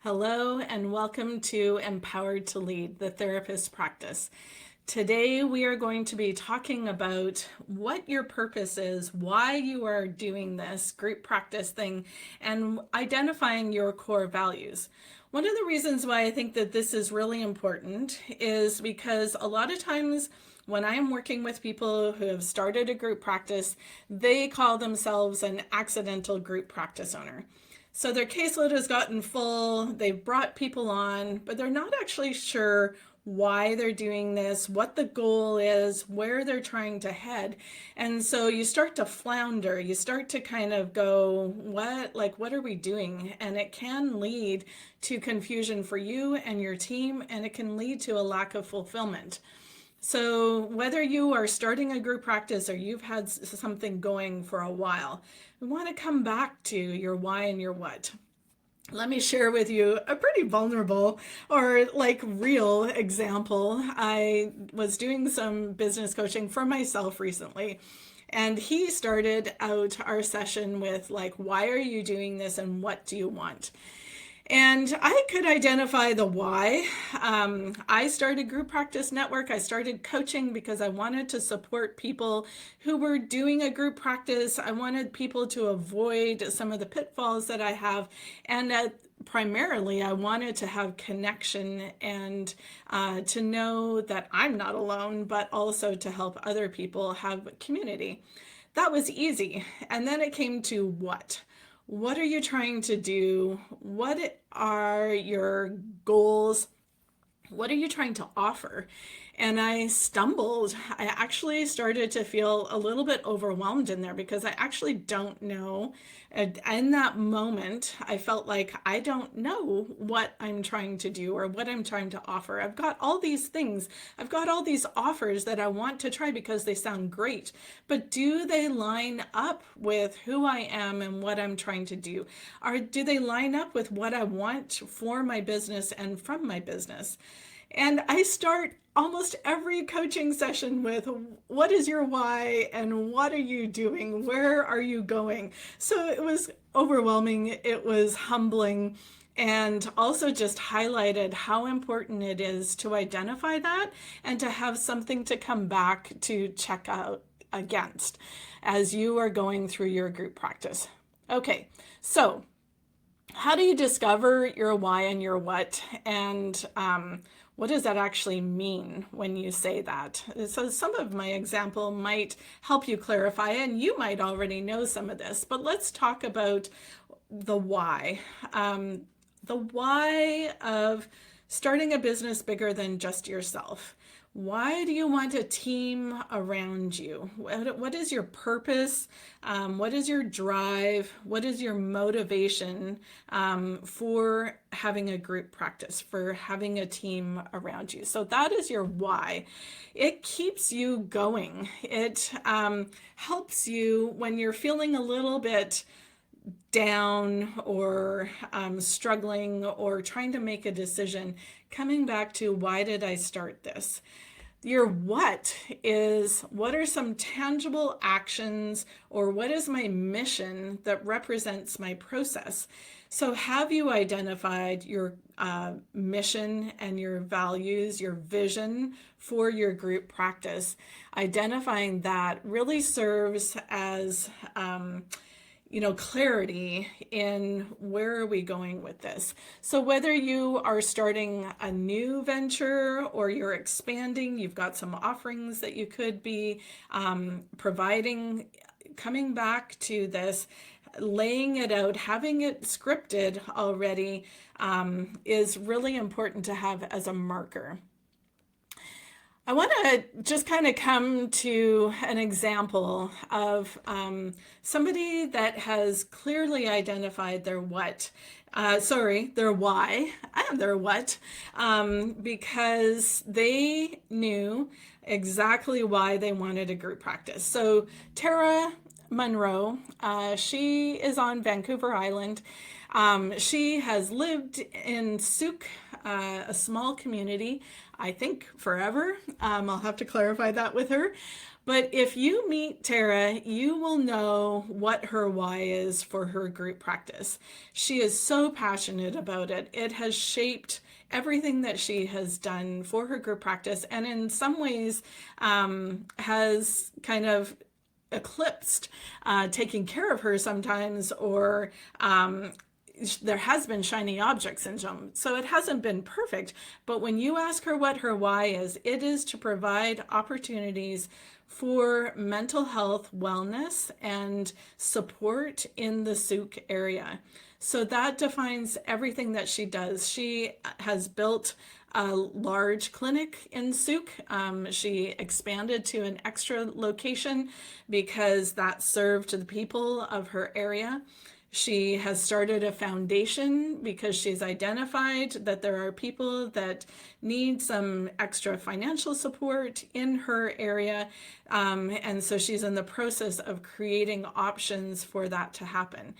Hello and welcome to Empowered to Lead, the therapist practice. Today we are going to be talking about what your purpose is, why you are doing this group practice thing, and identifying your core values. One of the reasons why I think that this is really important is because a lot of times when I'm working with people who have started a group practice, they call themselves an accidental group practice owner. So their caseload has gotten full, they've brought people on, but they're not actually sure why they're doing this, what the goal is, where they're trying to head. And so you start to flounder, you start to kind of go, what are we doing? And it can lead to confusion for you and your team, and it can lead to a lack of fulfillment. So whether you are starting a group practice or you've had something going for a while, we want to come back to your why and your what. Let me share with you a pretty vulnerable or like real example. I was doing some business coaching for myself recently, and he started out our session with like, why are you doing this and what do you want? And I could identify the why. I started Group Practice Network. I started coaching because I wanted to support people who were doing a group practice. I wanted people to avoid some of the pitfalls that I have. And primarily, I wanted to have connection and to know that I'm not alone, but also to help other people have community. That was easy. And then it came to what? What are you trying to do? What are your goals? What are you trying to offer? And I stumbled. I actually started to feel a little bit overwhelmed in there because I actually don't know. And in that moment, I felt like I don't know what I'm trying to do or what I'm trying to offer. I've got all these things. I've got all these offers that I want to try because they sound great. But do they line up with who I am and what I'm trying to do? Or do they line up with what I want for my business and from my business? And I start almost every coaching session with, what is your why and what are you doing? Where are you going? So it was overwhelming. It was humbling, and also just highlighted how important it is to identify that and to have something to come back to check out against as you are going through your group practice. Okay, so how do you discover your why and your what? And what does that actually mean when you say that? So some of my example might help you clarify, and you might already know some of this, but let's talk about the why. The why of starting a business bigger than just yourself. Why do you want a team around you? What is your purpose? What is your drive? What is your motivation for having a group practice, for having a team around you? So that is your why. It keeps you going. It helps you when you're feeling a little bit down or struggling or trying to make a decision, coming back to why did I start this? Your what is, what are some tangible actions or what is my mission that represents my process? So have you identified your mission and your values, your vision for your group practice? Identifying that really serves as clarity in where are we going with this. So whether you are starting a new venture or you're expanding, you've got some offerings that you could be providing, coming back to this, laying it out, having it scripted already is really important to have as a marker. I want to just kind of come to an example of somebody that has clearly identified their what, their why and their what, because they knew exactly why they wanted a group practice. So Tara Monroe, she is on Vancouver Island. She has lived in Souk, a small community, I think forever. I'll have to clarify that with her. But if you meet Tara, you will know what her why is for her group practice. She is so passionate about it. It has shaped everything that she has done for her group practice, and in some ways has kind of eclipsed taking care of her sometimes, or there has been shiny object syndrome. So it hasn't been perfect. But when you ask her what her why is, it is to provide opportunities for mental health, wellness, and support in the Souk area. So that defines everything that she does. She has built a large clinic in Souk. She expanded to an extra location because that served the people of her area. She has started a foundation because she's identified that there are people that need some extra financial support in her area. And so she's in the process of creating options for that to happen.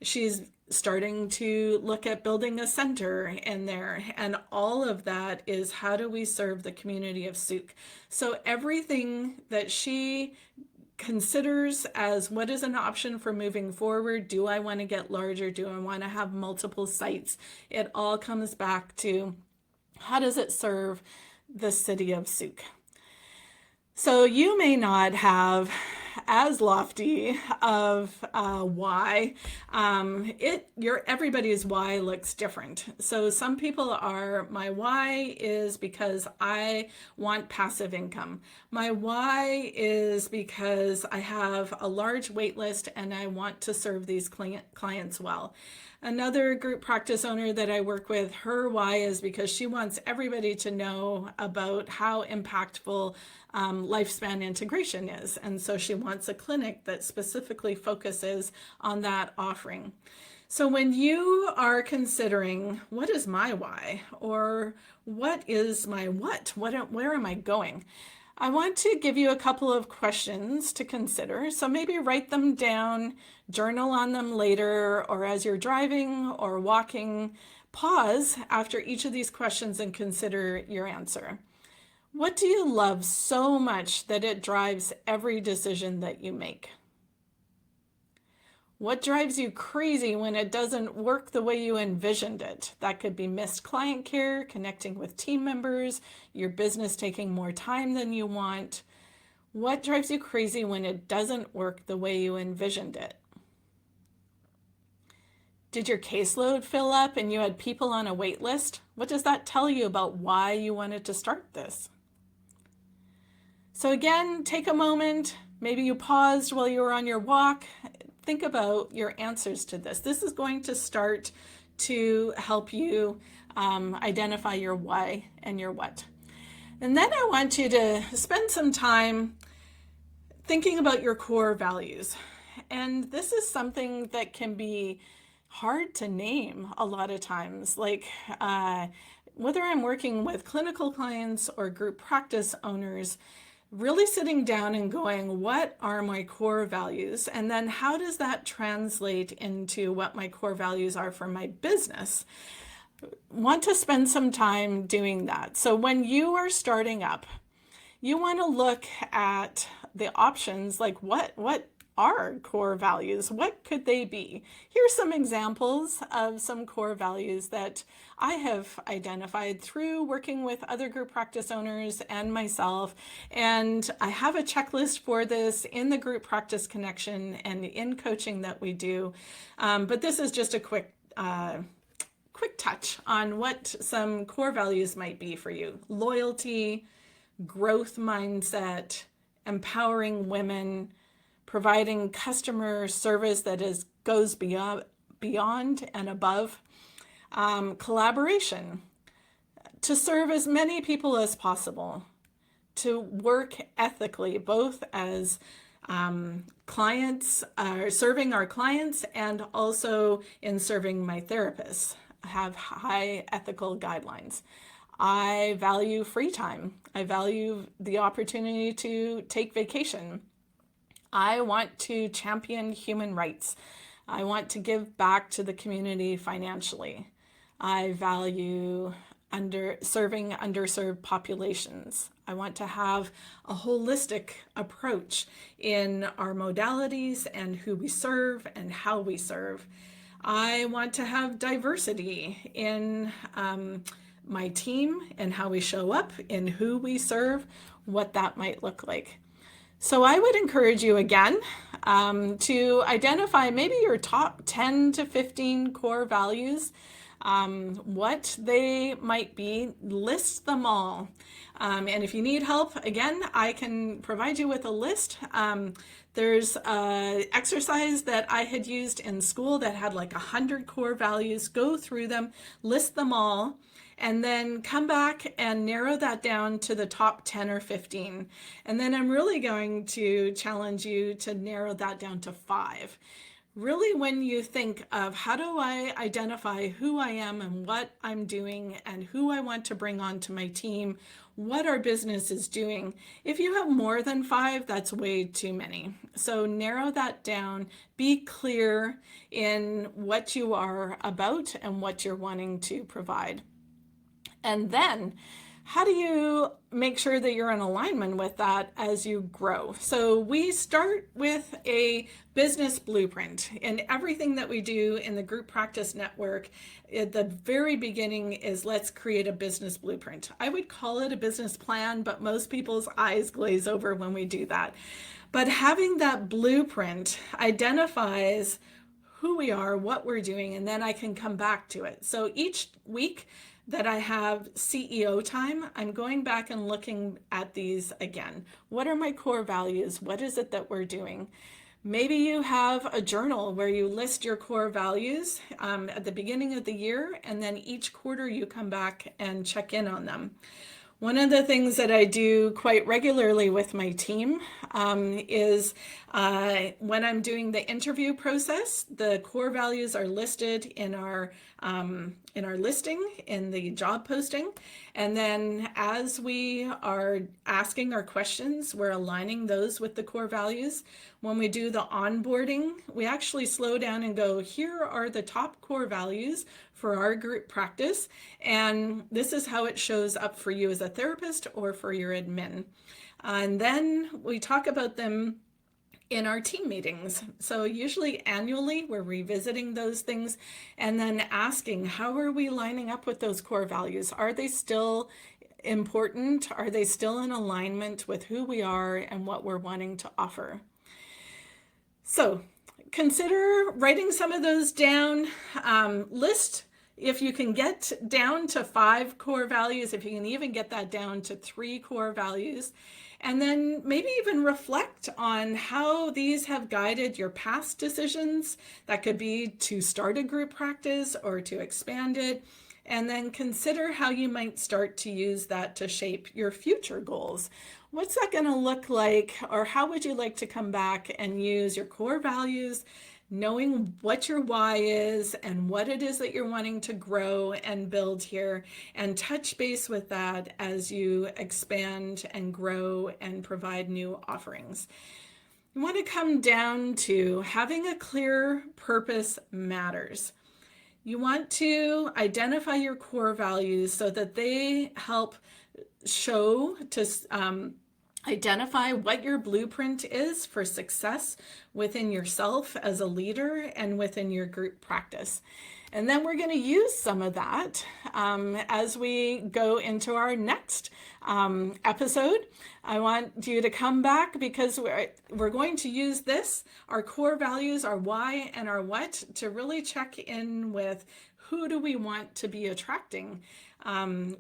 She's starting to look at building a center in there. And all of that is, how do we serve the community of Souk? So everything that she considers as what is an option for moving forward. Do I want to get larger? Do I want to have multiple sites? It all comes back to, how does it serve the city of Souk? So you may not have as lofty of why. Everybody's why looks different. So some people are, my why is because I want passive income. My why is because I have a large wait list and I want to serve these clients well. Another group practice owner that I work with, her why is because she wants everybody to know about how impactful lifespan integration is. And so she wants a clinic that specifically focuses on that offering. So when you are considering, what is my why, or what is my where am I going? I want to give you a couple of questions to consider. So maybe write them down, journal on them later, or as you're driving or walking, pause after each of these questions and consider your answer. What do you love so much that it drives every decision that you make? What drives you crazy when it doesn't work the way you envisioned it? That could be missed client care, connecting with team members, your business taking more time than you want. What drives you crazy when it doesn't work the way you envisioned it? Did your caseload fill up and you had people on a wait list? What does that tell you about why you wanted to start this? So again, take a moment. Maybe you paused while you were on your walk. Think about your answers to this. This is going to start to help you identify your why and your what. And then I want you to spend some time thinking about your core values. And this is something that can be hard to name a lot of times. Like whether I'm working with clinical clients or group practice owners, really sitting down and going, what are my core values? And then how does that translate into what my core values are for my business? Want to spend some time doing that. So when you are starting up, you want to look at the options, like what are core values? What could they be? Here's some examples of some core values that I have identified through working with other group practice owners and myself. And I have a checklist for this in the group practice connection and in coaching that we do. But this is just a quick touch on what some core values might be for you. Loyalty, growth mindset, empowering women, providing customer service that goes beyond and above, collaboration, to serve as many people as possible, to work ethically, both as clients, serving our clients, and also in serving my therapists, have high ethical guidelines. I value free time. I value the opportunity to take vacation. I want to champion human rights. I want to give back to the community financially. I value serving underserved populations. I want to have a holistic approach in our modalities and who we serve and how we serve. I want to have diversity in my team and how we show up, in who we serve, what that might look like. So I would encourage you again to identify maybe your top 10 to 15 core values, what they might be, list them all. And if you need help, again, I can provide you with a list. There's an exercise that I had used in school that had like 100 core values. Go through them, list them all, and then come back and narrow that down to the top 10 or 15. And then I'm really going to challenge you to narrow that down to 5. Really, when you think of how do I identify who I am and what I'm doing and who I want to bring onto my team, what our business is doing. If you have more than 5, that's way too many. So narrow that down, be clear in what you are about and what you're wanting to provide. And then how do you make sure that you're in alignment with that as you grow? So we start with a business blueprint, and everything that we do in the Group Practice Network at the very beginning is let's create a business blueprint. I would call it a business plan, but most people's eyes glaze over when we do that. But having that blueprint identifies who we are, what we're doing, and then I can come back to it. So each week that I have CEO time, I'm going back and looking at these again. What are my core values? What is it that we're doing? Maybe you have a journal where you list your core values at the beginning of the year, and then each quarter you come back and check in on them. One of the things that I do quite regularly with my team is when I'm doing the interview process, the core values are listed in our listing, in the job posting. And then as we are asking our questions, we're aligning those with the core values. When we do the onboarding, we actually slow down and go, here are the top core values for our group practice. And this is how it shows up for you as a therapist or for your admin. And then we talk about them in our team meetings. So usually annually, we're revisiting those things and then asking, how are we lining up with those core values? Are they still important? Are they still in alignment with who we are and what we're wanting to offer? So consider writing some of those down. List if you can get down to 5 core values, if you can even get that down to 3 core values, and then maybe even reflect on how these have guided your past decisions. That could be to start a group practice or to expand it. And then consider how you might start to use that to shape your future goals. What's that going to look like? Or how would you like to come back and use your core values, knowing what your why is and what it is that you're wanting to grow and build here, and touch base with that as you expand and grow and provide new offerings. You want to come down to having a clear purpose matters. You want to identify your core values so that they help show to identify what your blueprint is for success within yourself as a leader and within your group practice. And then we're going to use some of that as we go into our next episode. I want you to come back because we're going to use this, our core values, our why and our what, to really check in with who do we want to be attracting,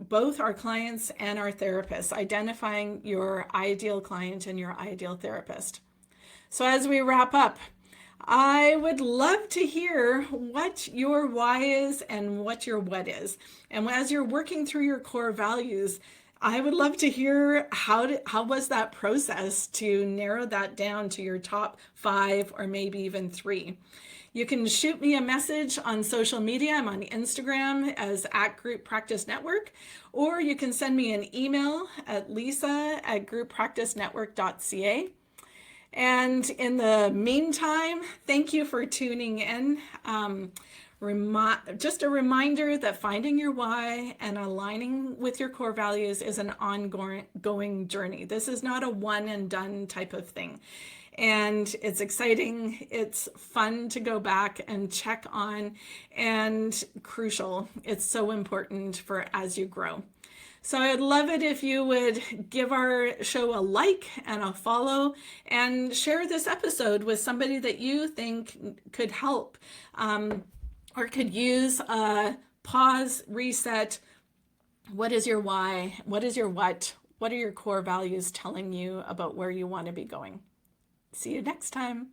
both our clients and our therapists, identifying your ideal client and your ideal therapist. So as we wrap up, I would love to hear what your why is and what your what is. And as you're working through your core values, I would love to hear how was that process to narrow that down to your top 5 or maybe even 3. You can shoot me a message on social media. I'm on Instagram as @GroupPracticeNetwork, or you can send me an email at lisa@grouppracticenetwork.ca. And in the meantime, thank you for tuning in. Just a reminder that finding your why and aligning with your core values is an ongoing journey. This is not a one and done type of thing. And it's exciting. It's fun to go back and check on, and crucial. It's so important for as you grow. So I'd love it if you would give our show a like and a follow, and share this episode with somebody that you think could help, or could use a pause, reset. What is your why? What is your what? What are your core values telling you about where you want to be going? See you next time.